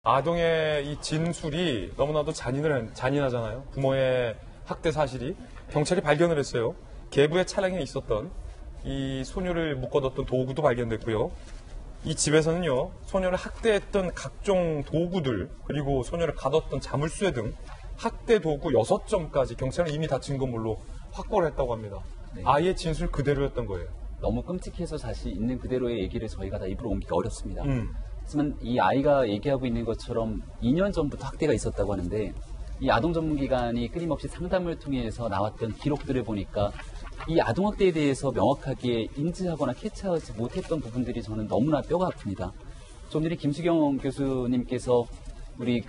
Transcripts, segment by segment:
아동의 이 진술이 너무나도 잔인하잖아요. 부모의 학대 사실이. 경찰이 발견을 했어요. 계부의 차량에 있었던 이 소녀를 묶어뒀던 도구도 발견됐고요. 이 집에서는요, 소녀를 학대했던 각종 도구들, 그리고 소녀를 가뒀던 자물쇠 등 학대 도구 6점까지 경찰은 이미 다 증거물로 확보를 했다고 합니다. 네. 아이의 진술 그대로였던 거예요. 너무 끔찍해서 사실 있는 그대로의 얘기를 저희가 다 입으로 옮기기 어렵습니다. 하지만 이 아이가 얘기하고 있는 것처럼 2년 전부터 학대가 있었다고 하는데, 이 아동 전문기관이 끊임없이 상담을 통해서 나왔던 기록들을 보니까 이 아동학대에 대해서 명확하게 인지하거나 캐치하지 못했던 부분들이 저는 너무나 뼈가 아픕니다. 좀 전에 김수경 교수님께서 우리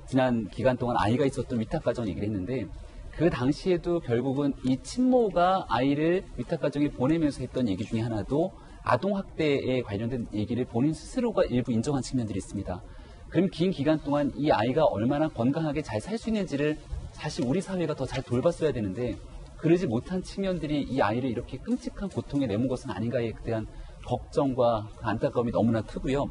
지난 기간 동안 아이가 있었던 위탁가정 얘기를 했는데, 그 당시에도 결국은 이 친모가 아이를 위탁가정에 보내면서 했던 얘기 중에 하나도 아동학대에 관련된 얘기를 본인 스스로가 일부 인정한 측면들이 있습니다. 그럼 긴 기간 동안 이 아이가 얼마나 건강하게 잘 살 수 있는지를 사실 우리 사회가 더 잘 돌봤어야 되는데, 그러지 못한 측면들이 이 아이를 이렇게 끔찍한 고통에 내몬 것은 아닌가에 대한 걱정과 안타까움이 너무나 크고요.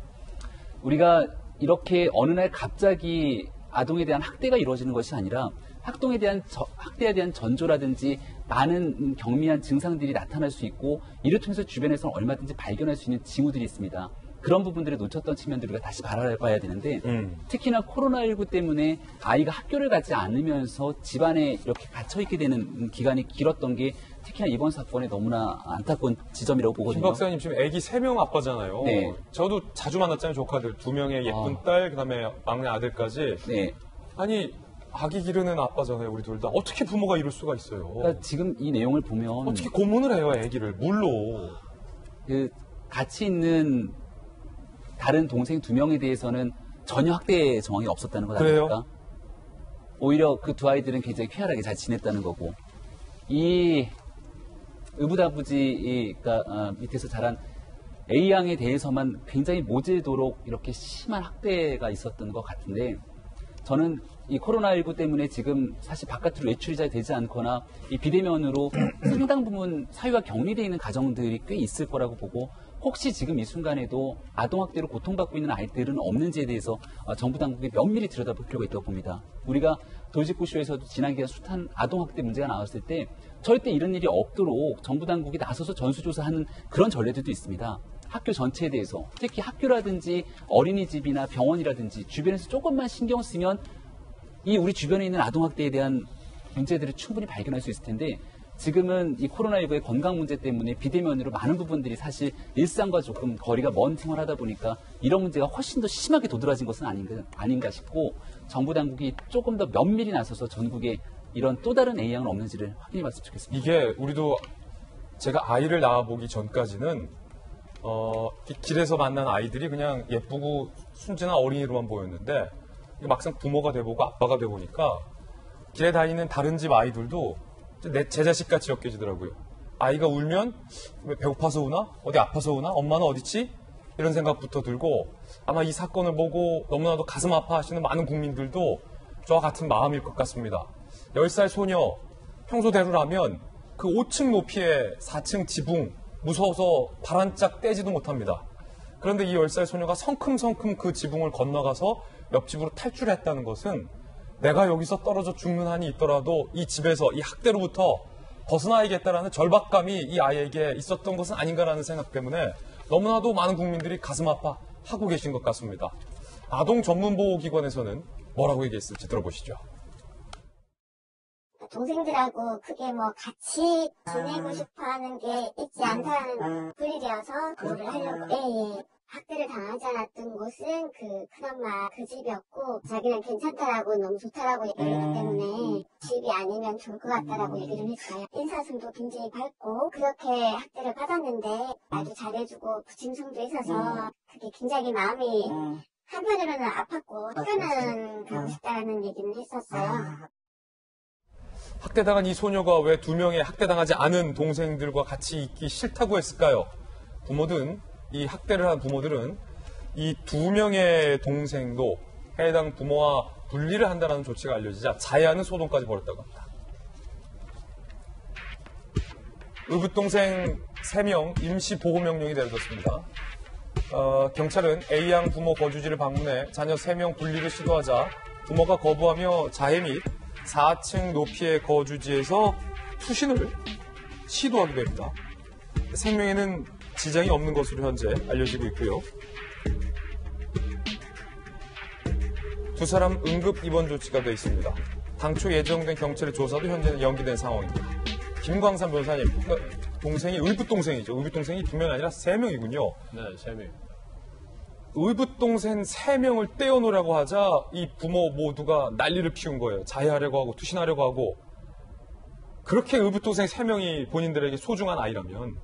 우리가 이렇게 어느 날 갑자기 아동에 대한 학대가 이루어지는 것이 아니라 학대에 대한 전조라든지 많은 경미한 증상들이 나타날 수 있고, 이를 통해서 주변에서는 얼마든지 발견할 수 있는 징후들이 있습니다. 그런 부분들을 놓쳤던 측면들을 우리가 다시 바라봐야 되는데, 특히나 코로나19 때문에 아이가 학교를 가지 않으면서 집안에 이렇게 갇혀있게 되는 기간이 길었던 게 특히나 이번 사건에 너무나 안타까운 지점이라고 보거든요. 김 박사님 지금 아기 3명 아빠잖아요. 네. 저도 자주 만났잖아요. 조카들 2명의 예쁜 딸, 그다음에 막내 아들까지. 네. 아니, 아기 기르는 아빠잖아요. 우리 둘 다. 어떻게 부모가 이럴 수가 있어요. 그러니까 지금 이 내용을 보면 어떻게 고문을 해요, 아기를. 물로. 같이 있는 다른 동생 2명에 대해서는 전혀 학대 정황이 없었다는 것 아닙니까? 그래요? 오히려 그 두 아이들은 굉장히 쾌활하게 잘 지냈다는 거고, 이 의붓아버지가 밑에서 자란 A양에 대해서만 굉장히 모질도록 이렇게 심한 학대가 있었던 것 같은데, 저는 이 코로나19 때문에 지금 사실 바깥으로 외출이 잘 되지 않거나 이 비대면으로 상당 부분 사회와 격리되어 있는 가정들이 꽤 있을 거라고 보고, 혹시 지금 이 순간에도 아동학대로 고통받고 있는 아이들은 없는지에 대해서 정부 당국이 면밀히 들여다볼 필요가 있다고 봅니다. 우리가 돌직구쇼에서도 지난 기간 숱한 아동학대 문제가 나왔을 때 절대 이런 일이 없도록 정부 당국이 나서서 전수조사하는 그런 전례들도 있습니다. 학교 전체에 대해서, 특히 학교라든지 어린이집이나 병원이라든지 주변에서 조금만 신경 쓰면 이 우리 주변에 있는 아동학대에 대한 문제들을 충분히 발견할 수 있을 텐데, 지금은 이 코로나19의 건강 문제 때문에 비대면으로 많은 부분들이 사실 일상과 조금 거리가 먼 생활하다 보니까 이런 문제가 훨씬 더 심하게 도드라진 것은 아닌가 싶고, 정부 당국이 조금 더 면밀히 나서서 전국에 이런 또 다른 A양은 없는지를 확인해 봤으면 좋겠습니다. 이게 우리도 제가 아이를 낳아보기 전까지는 길에서 만난 아이들이 그냥 예쁘고 순진한 어린이로만 보였는데, 막상 부모가 돼보고 아빠가 돼보니까 길에 다니는 다른 집 아이들도 제 자식같이 엮여지더라고요. 아이가 울면 왜 배고파서 우나? 어디 아파서 우나? 엄마는 어디지? 이런 생각부터 들고, 아마 이 사건을 보고 너무나도 가슴 아파하시는 많은 국민들도 저와 같은 마음일 것 같습니다. 10살 소녀, 평소대로라면 그 5층 높이의 4층 지붕 무서워서 발 한 짝 떼지도 못합니다. 그런데 이 10살 소녀가 성큼성큼 그 지붕을 건너가서 옆집으로 탈출했다는 것은 내가 여기서 떨어져 죽는 한이 있더라도 이 집에서 이 학대로부터 벗어나야겠다라는 절박감이 이 아이에게 있었던 것은 아닌가라는 생각 때문에 너무나도 많은 국민들이 가슴 아파하고 계신 것 같습니다. 아동 전문보호기관에서는 뭐라고 얘기했을지 들어보시죠. 동생들하고 그게 뭐 같이 지내고 싶어 하는 게 있지 않다는 분리되어서 그거를 하려고. 학대를 당하지 않았던 곳은 그 큰엄마 그 집이었고, 자기는 괜찮다라고 너무 좋다라고 얘기를 했기 때문에 집이 아니면 좋을 것 같다라고 얘기를 했어요. 인사성도 굉장히 밝고 그렇게 학대를 받았는데 아주 잘해주고 부침성도 있어서 그게 굉장히 마음이 한편으로는 아팠고 학교는 가고 싶다라는 얘기는 했었어요. 학대당한 이 소녀가 왜 2명의 학대당하지 않은 동생들과 같이 있기 싫다고 했을까요? 이 학대를 한 부모들은 이 2명의 동생도 해당 부모와 분리를 한다는 조치가 알려지자 자해하는 소동까지 벌였다고 합니다. 의붓동생 3명 임시 보호명령이 내려졌습니다. 경찰은 A양 부모 거주지를 방문해 자녀 3명 분리를 시도하자 부모가 거부하며 자해 및 4층 높이의 거주지에서 투신을 시도하게 됩니다. 생명에는 지장이 없는 것으로 현재 알려지고 있고요. 두 사람 응급 입원 조치가 되어 있습니다. 당초 예정된 경찰의 조사도 현재는 연기된 상황입니다. 김광산 변호사님, 동생이 의붓동생이죠. 의붓동생이 2명이 아니라 3명이군요. 네, 3명. 의붓동생 3명을 떼어놓으라고 하자 이 부모 모두가 난리를 피운 거예요. 자해하려고 하고 투신하려고 하고. 그렇게 의붓동생 3명이 본인들에게 소중한 아이라면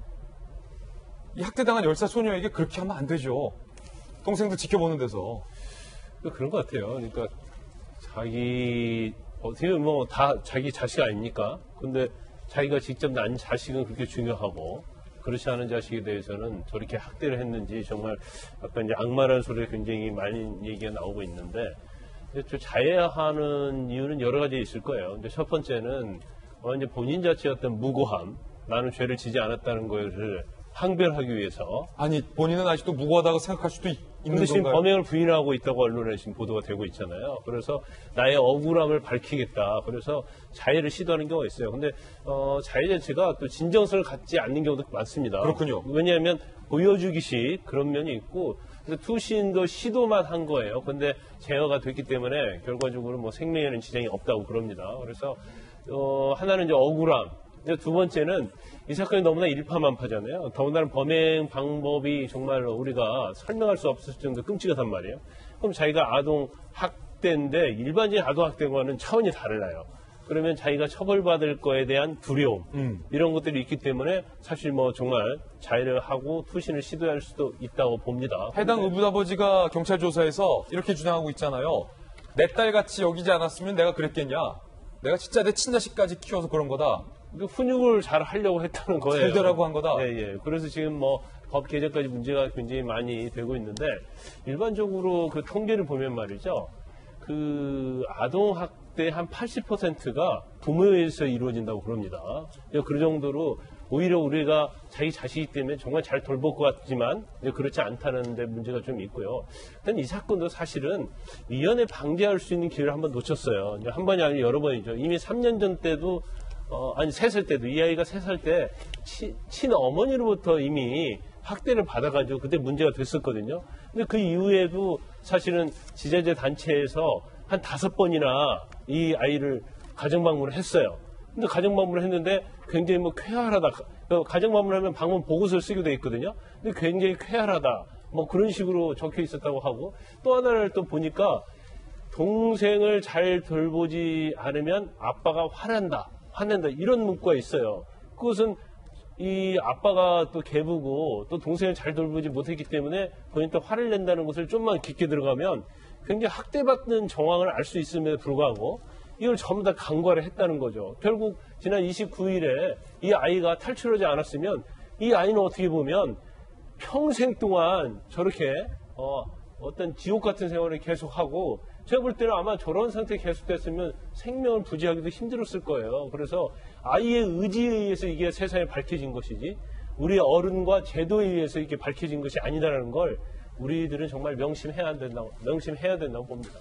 이 학대당한 10살 소녀에게 그렇게 하면 안 되죠. 동생들 지켜보는 데서. 그런 것 같아요. 그러니까 자기 어떻게 뭐 다 자기 자식 아닙니까? 근데 자기가 직접 난 자식은 그렇게 중요하고 그렇지 않은 자식에 대해서는 저렇게 학대를 했는지 정말 아까 이제 악마라는 소리가 굉장히 많이 얘기가 나오고 있는데 자해하는 이유는 여러 가지 있을 거예요. 근데 첫 번째는 이제 본인 자체의 어떤 무고함, 나는 죄를 지지 않았다는 것을 항변하기 위해서. 아니 본인은 아직도 무고하다고 생각할 수도 있는 근데 지금 건가요? 범행을 부인하고 있다고 언론에 지금 보도가 되고 있잖아요. 그래서 나의 억울함을 밝히겠다. 그래서 자해를 시도하는 경우가 있어요. 근데 자해 자체가 또 진정성을 갖지 않는 경우도 많습니다. 그렇군요. 왜냐하면 보여주기식 그런 면이 있고 투신도 시도만 한 거예요. 근데 제어가 됐기 때문에 결과적으로 뭐 생명에는 지장이 없다고 그럽니다. 그래서 하나는 이제 억울함. 두 번째는 이 사건이 너무나 일파만파잖아요. 더군다나 범행 방법이 정말 우리가 설명할 수 없을 정도로 끔찍하단 말이에요. 그럼 자기가 아동 학대인데 일반적인 아동 학대와는 차원이 달라요. 그러면 자기가 처벌받을 거에 대한 두려움 이런 것들이 있기 때문에 사실 뭐 정말 자해를 하고 투신을 시도할 수도 있다고 봅니다. 해당 의붓아버지가 경찰 조사에서 이렇게 주장하고 있잖아요. 내 딸같이 여기지 않았으면 내가 그랬겠냐. 내가 진짜 내 친자식까지 키워서 그런 거다. 훈육을 잘 하려고 했다는 거예요. 잘 되라고 한 거다. 예, 예. 그래서 지금 뭐 법 개정까지 문제가 굉장히 많이 되고 있는데 일반적으로 그 통계를 보면 말이죠. 그 아동 학대 한 80%가 부모에서 이루어진다고 그럽니다. 그 정도로 오히려 우리가 자기 자식이기 때문에 정말 잘 돌볼 것 같지만 그렇지 않다는 데 문제가 좀 있고요. 일단 이 사건도 사실은 미연에 방지할 수 있는 기회를 한번 놓쳤어요. 한 번이 아니라 여러 번이죠. 이미 3년 전 때도 3살 때도 이 아이가 3살 때 친어머니로부터 이미 학대를 받아가지고 그때 문제가 됐었거든요. 근데 그 이후에도 사실은 지자체 단체에서 한 5번이나 이 아이를 가정방문을 했어요. 근데 가정방문을 했는데 굉장히 뭐 쾌활하다. 가정방문을 하면 방문 보고서를 쓰게 돼 있거든요. 근데 굉장히 쾌활하다. 뭐 그런 식으로 적혀 있었다고 하고 또 하나를 또 보니까 동생을 잘 돌보지 않으면 아빠가 화낸다 이런 문구가 있어요. 그것은 이 아빠가 또 개부고 또 동생을 잘 돌보지 못했기 때문에 본인 또 화를 낸다는 것을 좀만 깊게 들어가면 굉장히 학대받는 정황을 알 수 있음에도 불구하고 이걸 전부 다 간과를 했다는 거죠. 결국 지난 29일에 이 아이가 탈출하지 않았으면 이 아이는 어떻게 보면 평생 동안 저렇게 어떤 지옥 같은 생활을 계속하고 제가 볼 때는 아마 저런 상태 계속됐으면 생명을 부지하기도 힘들었을 거예요. 그래서 아이의 의지에 의해서 이게 세상에 밝혀진 것이지 우리 어른과 제도에 의해서 이게 밝혀진 것이 아니다라는 걸 우리들은 정말 명심해야 된다고 봅니다.